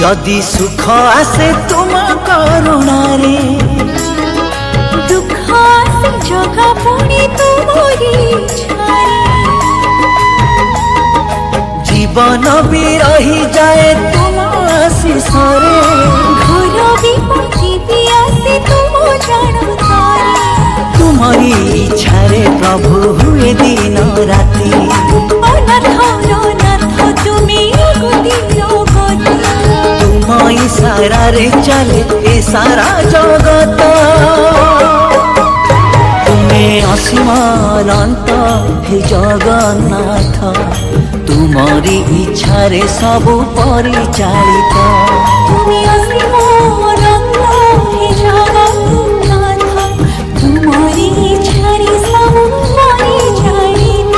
जदि सुख आसे तुम करुणा रे दुख आसे जगा पुणी तुमरी छारे जीवन भी रही जाए तुम आशीष रे घर विपत्ति भी आसे तुम जानो तारे तुम्हारी इच्छा रे प्रभु हुए दिन राति अनाथ नाथ तुमी अगतिरो गति तुम इशारा रे चले ए सारा जगत तुम्हें असीम अनंत हे जगन्नाथ तुम्हारी इच्छा रे सब परिचालित तुमी असीम अनंत हे जगन्नाथ तुम्हारी इच्छा रे सब परिचालित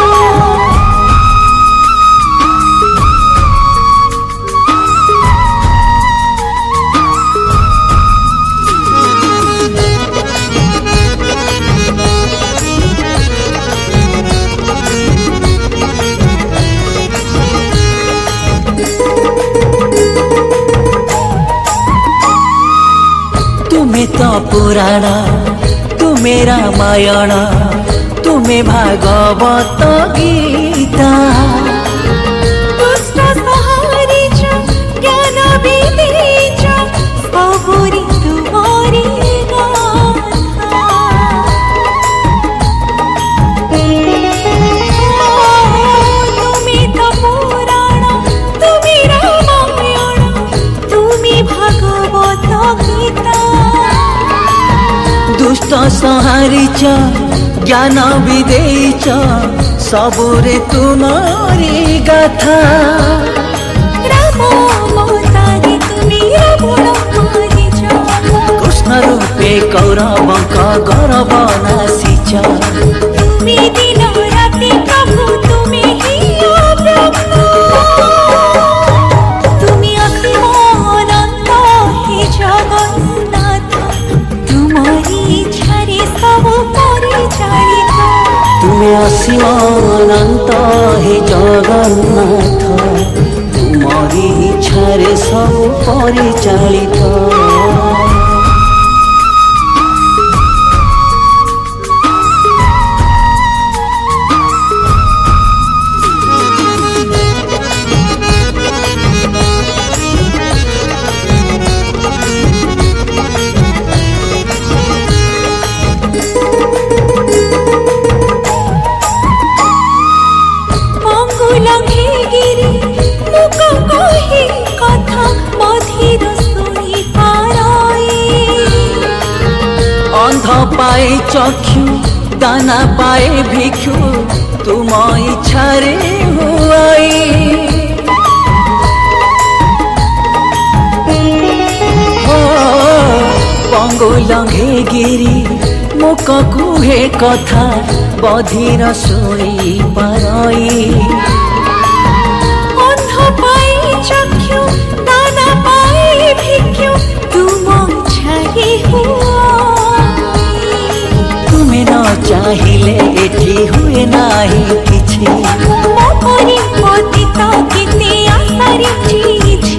तुम्हें तो पुराण तुम्हें रामायण तुम्हें भागवत गीता दुष्ट सहारी ज्ञान विवेच सबुरी तुम्हारी गाथा तुम्हें तो पुराण तुम्हें रामायण तुम्हें भागवत गीता दुष्ट संहारिच ज्ञान भी देच सबुरे तुम्हारी गाथा राम अवतारी तुम्ही रावण मारिच कृष्ण रूपे कौरवंक गौरव नासिच तुम्ही दिन राति प्रभु तुम्ही ही प्रभु तुम्ही असीम अनंत हे जगन्नाथ तुम्हारी इच्छा रे सब परिचालित तुम्हें असीम अनंत हे जगन्नाथ तुम्हारी इच्छा रे सब परिचालित अंध पाए चक्षु दाना पाए भिक्षु तुम इच्छा रे हुआई हो पंगु लंघे गिरी मुख कुहे कथा बधिर शुणी पारई अंध पाए चक्षु दाना पाए भिक्षु तुम इच्छा रे तुम्हें न चाहिले एठी हुए नाही किछि मोरी पतित केते आसारी छी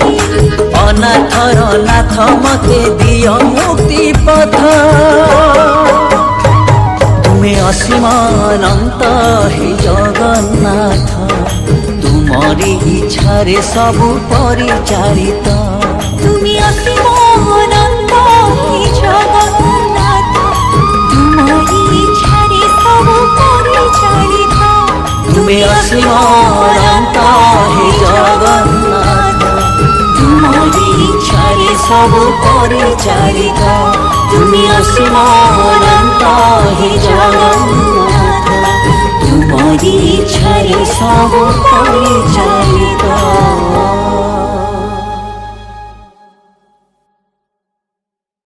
अनाथर नाथ मते दियो मुक्ति पथ तुम्हें असीम अनंत हे जगन्नाथ तुम्हारी इच्छा रे सब परिचालित तुम्ही असीम अनंत हे जगन्नाथ तुम्हारी इच्छा रे सब परिचालित तुम्हें असीम अनंत हे जगन्नाथ तुम्हारी इच्छा रे सब परिचालित तुम्हें असीम अनंत हे जगन्नाथ तुम्हारी इच्छा रे सब परिचालित।